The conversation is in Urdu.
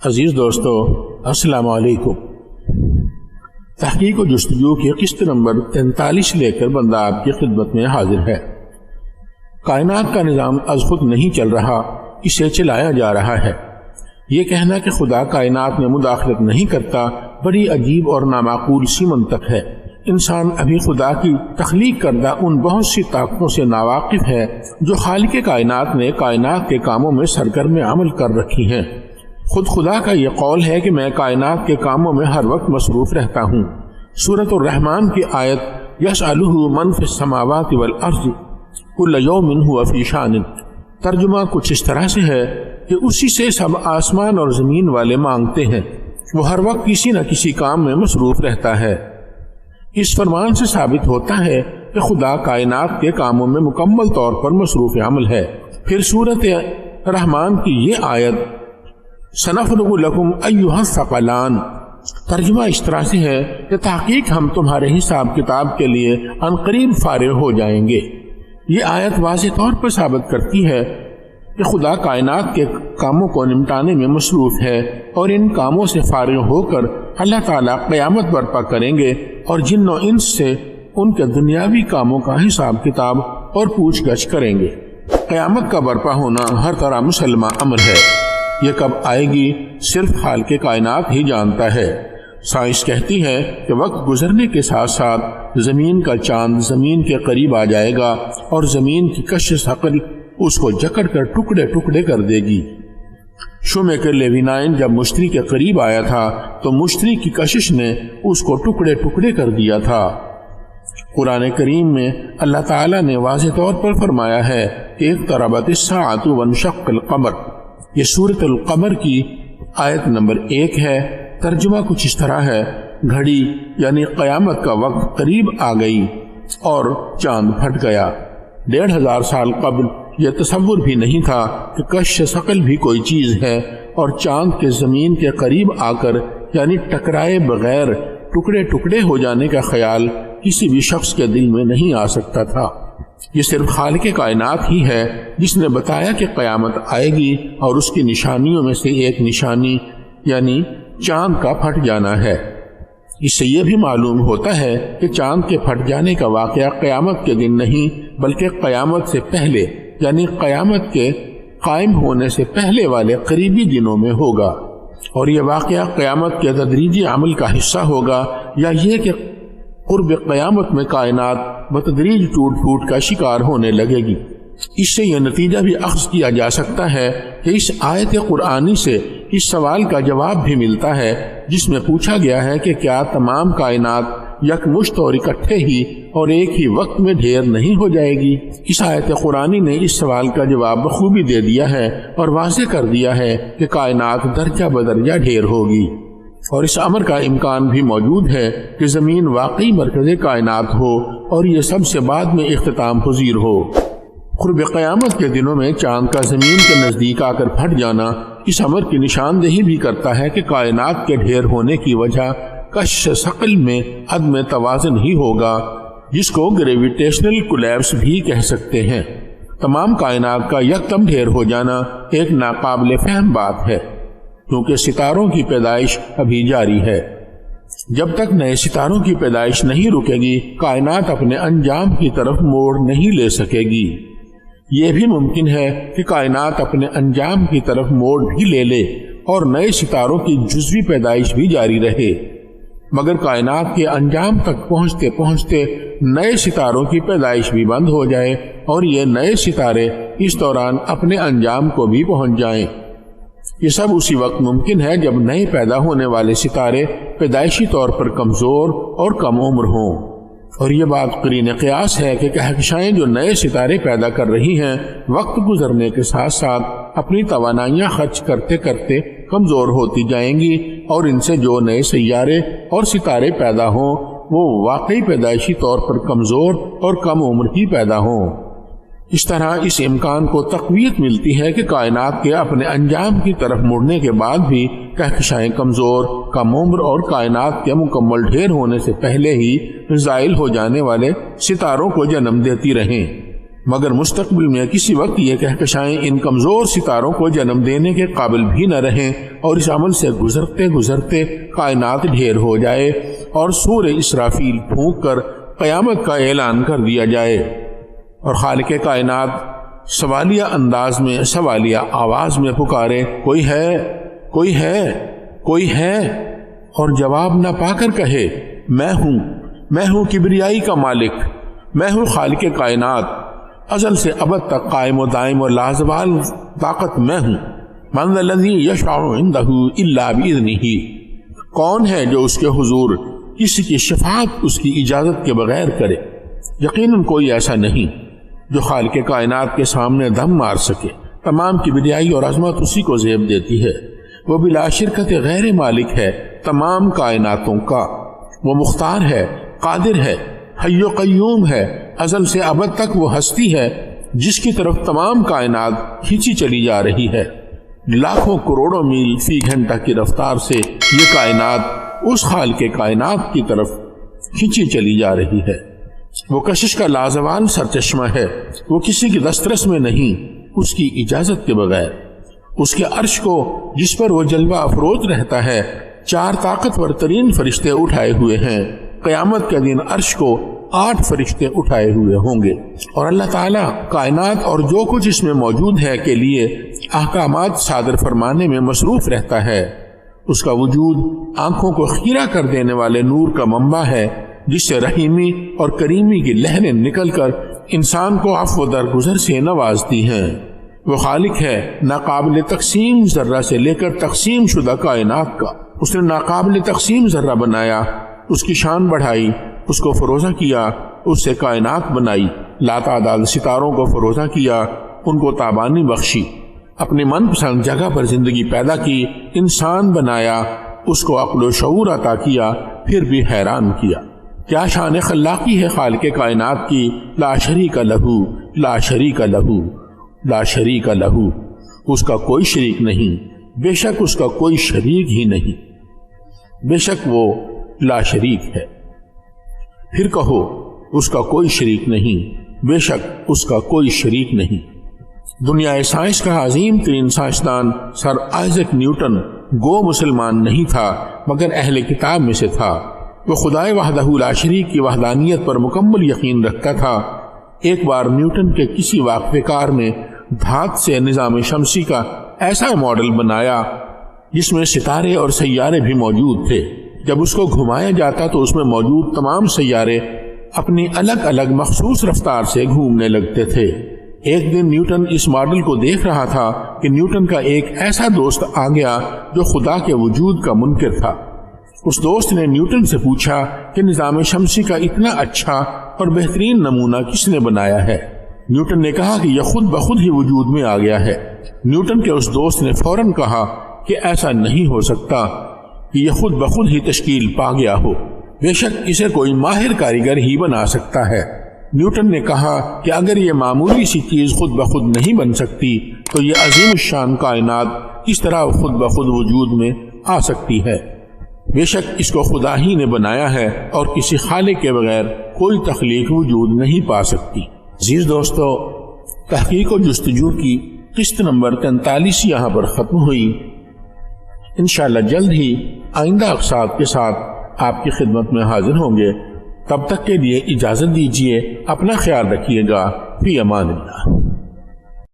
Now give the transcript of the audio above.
عزیز دوستو السلام علیکم۔ تحقیق و جستجو کی قسط نمبر 43 لے کر بندہ آپ کی خدمت میں حاضر ہے۔ کائنات کا نظام از خود نہیں چل رہا، اسے چلایا جا رہا ہے۔ یہ کہنا کہ خدا کائنات میں مداخلت نہیں کرتا بڑی عجیب اور نامعقول سی منطق ہے۔ انسان ابھی خدا کی تخلیق کردہ ان بہت سی طاقتوں سے ناواقف ہے جو خالق کائنات نے کائنات کے کاموں میں سرگرم عمل کر رکھی ہیں۔ خود خدا کا یہ قول ہے کہ میں کائنات کے کاموں میں ہر وقت مصروف رہتا ہوں۔ سورۃ الرحمن کی آیت یسألہ من فی السماوات والارض کل یوم ھو فی شان، ترجمہ کچھ اس طرح سے ہے کہ اسی سے سب آسمان اور زمین والے مانگتے ہیں، وہ ہر وقت کسی نہ کسی کام میں مصروف رہتا ہے۔ اس فرمان سے ثابت ہوتا ہے کہ خدا کائنات کے کاموں میں مکمل طور پر مصروف عمل ہے۔ پھر سورۃ رحمان کی یہ آیت سنفرغ لکم ایھا الثقلان، ترجمہ اس طرح سے ہے کہ تحقیق ہم تمہارے حساب کتاب کے لیے عنقریب فارغ ہو جائیں گے۔ یہ آیت واضح طور پر ثابت کرتی ہے کہ خدا کائنات کے کاموں کو نمٹانے میں مصروف ہے اور ان کاموں سے فارغ ہو کر اللہ تعالیٰ قیامت برپا کریں گے اور جن و انس سے ان کے دنیاوی کاموں کا حساب کتاب اور پوچھ گچھ کریں گے۔ قیامت کا برپا ہونا ہر طرح مسلمہ امر ہے۔ یہ کب آئے گی صرف خالق کائنات ہی جانتا ہے۔ سائنس کہتی ہے کہ وقت گزرنے کے ساتھ ساتھ زمین کا چاند زمین کے قریب آ جائے گا اور زمین کی کشش عقل اس کو جکڑ کر ٹکڑے ٹکڑے کر دے گی۔ شومیکر لیوینائن جب مشتری کے قریب آیا تھا تو مشتری کی کشش نے اس کو ٹکڑے ٹکڑے کر دیا تھا۔ قرآن کریم میں اللہ تعالیٰ نے واضح طور پر فرمایا ہے کہ اقتربت الساعۃ وانشق القمر، یہ سورۃ القمر کی آیت نمبر 1 ہے۔ ترجمہ کچھ اس طرح ہے، گھڑی یعنی قیامت کا وقت قریب آ گئی اور چاند پھٹ گیا۔ 1500 سال قبل یہ تصور بھی نہیں تھا کہ کش ثقل بھی کوئی چیز ہے، اور چاند کے زمین کے قریب آ کر یعنی ٹکرائے بغیر ٹکڑے ٹکڑے ہو جانے کا خیال کسی بھی شخص کے دل میں نہیں آ سکتا تھا۔ یہ صرف خالق کائنات ہی ہے جس نے بتایا کہ قیامت آئے گی، اور اس کی نشانیوں میں سے ایک نشانی یعنی چاند کا پھٹ جانا ہے۔ اس سے یہ بھی معلوم ہوتا ہے کہ چاند کے پھٹ جانے کا واقعہ قیامت کے دن نہیں بلکہ قیامت سے پہلے یعنی قیامت کے قائم ہونے سے پہلے والے قریبی دنوں میں ہوگا، اور یہ واقعہ قیامت کے تدریجی عمل کا حصہ ہوگا، یا یہ کہ قرب قیامت میں کائنات بتدریج ٹوٹ پھوٹ کا شکار ہونے لگے گی۔ اس سے یہ نتیجہ بھی اخذ کیا جا سکتا ہے کہ اس آیت قرآنی سے اس سوال کا جواب بھی ملتا ہے جس میں پوچھا گیا ہے کہ کیا تمام کائنات یکمشت اور اکٹھے ہی اور ایک ہی وقت میں ڈھیر نہیں ہو جائے گی؟ اس آیت قرآنی نے اس سوال کا جواب بخوبی دے دیا ہے اور واضح کر دیا ہے کہ کائنات درجہ بدرجہ ڈھیر ہوگی، اور اس امر کا امکان بھی موجود ہے کہ زمین واقعی مرکز کائنات ہو اور یہ سب سے بعد میں اختتام پذیر ہو۔ قرب قیامت کے دنوں میں چاند کا زمین کے نزدیک آ کر پھٹ جانا اس امر کی نشاندہی بھی کرتا ہے کہ کائنات کے ڈھیر ہونے کی وجہ کش ثقل میں عدم توازن ہی ہوگا، جس کو گریویٹیشنل کولیپس بھی کہہ سکتے ہیں۔ تمام کائنات کا یکدم ڈھیر ہو جانا ایک ناقابل فہم بات ہے، کیونکہ ستاروں کی پیدائش ابھی جاری ہے۔ جب تک نئے ستاروں کی پیدائش نہیں رکے گی، کائنات اپنے انجام کی طرف موڑ نہیں لے سکے گی۔ یہ بھی ممکن ہے کہ کائنات اپنے انجام کی طرف موڑ بھی لے لے اور نئے ستاروں کی جزوی پیدائش بھی جاری رہے، مگر کائنات کے انجام تک پہنچتے پہنچتے نئے ستاروں کی پیدائش بھی بند ہو جائے اور یہ نئے ستارے اس دوران اپنے انجام کو بھی پہنچ جائیں۔ یہ سب اسی وقت ممکن ہے جب نئے پیدا ہونے والے ستارے پیدائشی طور پر کمزور اور کم عمر ہوں، اور یہ بات قرین قیاس ہے کہ کہکشائیں جو نئے ستارے پیدا کر رہی ہیں وقت گزرنے کے ساتھ ساتھ اپنی توانائیاں خرچ کرتے کرتے کمزور ہوتی جائیں گی، اور ان سے جو نئے سیارے اور ستارے پیدا ہوں وہ واقعی پیدائشی طور پر کمزور اور کم عمر ہی پیدا ہوں۔ اس طرح اس امکان کو تقویت ملتی ہے کہ کائنات کے اپنے انجام کی طرف مڑنے کے بعد بھی کہکشائیں کمزور، کم عمر اور کائنات کے مکمل ڈھیر ہونے سے پہلے ہی زائل ہو جانے والے ستاروں کو جنم دیتی رہیں۔ مگر مستقبل میں کسی وقت یہ کہکشائیں ان کمزور ستاروں کو جنم دینے کے قابل بھی نہ رہیں اور اس عمل سے گزرتے گزرتے کائنات ڈھیر ہو جائے اور سور اسرافیل پھونک کر قیامت کا اعلان کر دیا جائے اور خالق کائنات سوالیہ انداز میں سوالیہ آواز میں پکارے، کوئی ہے، کوئی ہے، کوئی ہے، اور جواب نہ پا کر کہے میں ہوں کبریائی کا مالک، میں ہوں خالق کائنات، ازل سے ابد تک قائم و دائم و لازوال طاقت میں ہوں۔ من ذا الذی یشفع عندہ الا باذنہ، کون ہے جو اس کے حضور کسی کی شفاعت اس کی اجازت کے بغیر کرے؟ یقیناً کوئی ایسا نہیں جو خالق کائنات کے سامنے دم مار سکے۔ تمام کبریائی اور عظمت اسی کو زیب دیتی ہے، وہ بلا شرکت غیر مالک ہے تمام کائناتوں کا، وہ مختار ہے، قادر ہے، حی و قیوم ہے، ازل سے ابد تک وہ ہستی ہے جس کی طرف تمام کائنات کھینچی چلی جا رہی ہے۔ لاکھوں کروڑوں میل فی گھنٹہ کی رفتار سے یہ کائنات اس خالق کائنات کی طرف کھینچی چلی جا رہی ہے۔ وہ کشش کا لازوال سرچشمہ ہے، وہ کسی کی دسترس میں نہیں، اس کی اجازت کے بغیر۔ اس کے عرش کو جس پر وہ جلوہ افروز رہتا ہے 4 طاقتور ترین فرشتے اٹھائے ہوئے ہیں۔ قیامت کے دن عرش کو 8 فرشتے اٹھائے ہوئے ہوں گے، اور اللہ تعالیٰ کائنات اور جو کچھ اس میں موجود ہے کے لیے احکامات صادر فرمانے میں مصروف رہتا ہے۔ اس کا وجود آنکھوں کو خیرہ کر دینے والے نور کا منبع ہے جس سے رحیمی اور کریمی کی لہریں نکل کر انسان کو عفو و درگزر سے نوازتی ہیں۔ وہ خالق ہے ناقابل تقسیم ذرہ سے لے کر تقسیم شدہ کائنات کا۔ اس نے ناقابل تقسیم ذرہ بنایا، اس کی شان بڑھائی، اس کو فروزہ کیا، اس سے کائنات بنائی، لاتعداد ستاروں کو فروزہ کیا، ان کو تابانی بخشی، اپنی من پسند جگہ پر زندگی پیدا کی، انسان بنایا، اس کو عقل و شعور عطا کیا، پھر بھی حیران کیا۔ کیا شان خلاقی ہے خالق کائنات کی، لا شریک لہو، لا شریک لہو، لا شریک لہو، اس کا کوئی شریک نہیں، بے شک اس کا کوئی شریک ہی نہیں، بے شک وہ لا شریک ہے۔ پھر کہو اس کا کوئی شریک نہیں، بے شک اس کا کوئی شریک نہیں۔ دنیا سائنس کا عظیم ترین سائنسدان سر آئزک نیوٹن گو مسلمان نہیں تھا مگر اہل کتاب میں سے تھا۔ وہ خدائے وحدہ لا شریک کی وحدانیت پر مکمل یقین رکھتا تھا۔ ایک بار نیوٹن کے کسی واقفے کار نے دھات سے نظام شمسی کا ایسا ماڈل بنایا جس میں ستارے اور سیارے بھی موجود تھے۔ جب اس کو گھمایا جاتا تو اس میں موجود تمام سیارے اپنی الگ الگ مخصوص رفتار سے گھومنے لگتے تھے۔ ایک دن نیوٹن اس ماڈل کو دیکھ رہا تھا کہ نیوٹن کا ایک ایسا دوست آ گیا جو خدا کے وجود کا منکر تھا۔ اس دوست نے نیوٹن سے پوچھا کہ نظام شمسی کا اتنا اچھا اور بہترین نمونہ کس نے بنایا ہے؟ نیوٹن نے کہا کہ یہ خود بخود ہی وجود میں آ گیا ہے۔ نیوٹن کے اس دوست نے فوراً کہا کہ ایسا نہیں ہو سکتا کہ یہ خود بخود ہی تشکیل پا گیا ہو، بے شک اسے کوئی ماہر کاریگر ہی بنا سکتا ہے۔ نیوٹن نے کہا کہ اگر یہ معمولی سی چیز خود بخود نہیں بن سکتی تو یہ عظیم الشان کائنات کس طرح خود بخود وجود میں آ سکتی ہے؟ بے شک اس کو خدا ہی نے بنایا ہے اور کسی خالق کے بغیر کوئی تخلیق وجود نہیں پا سکتی۔ عزیز دوستو، تحقیق و جستجو کی قسط نمبر 43 یہاں پر ختم ہوئی۔ انشاءاللہ جلد ہی آئندہ اقساط کے ساتھ آپ کی خدمت میں حاضر ہوں گے۔ تب تک کے لیے اجازت دیجیے، اپنا خیال رکھیے گا، فی امان اللہ۔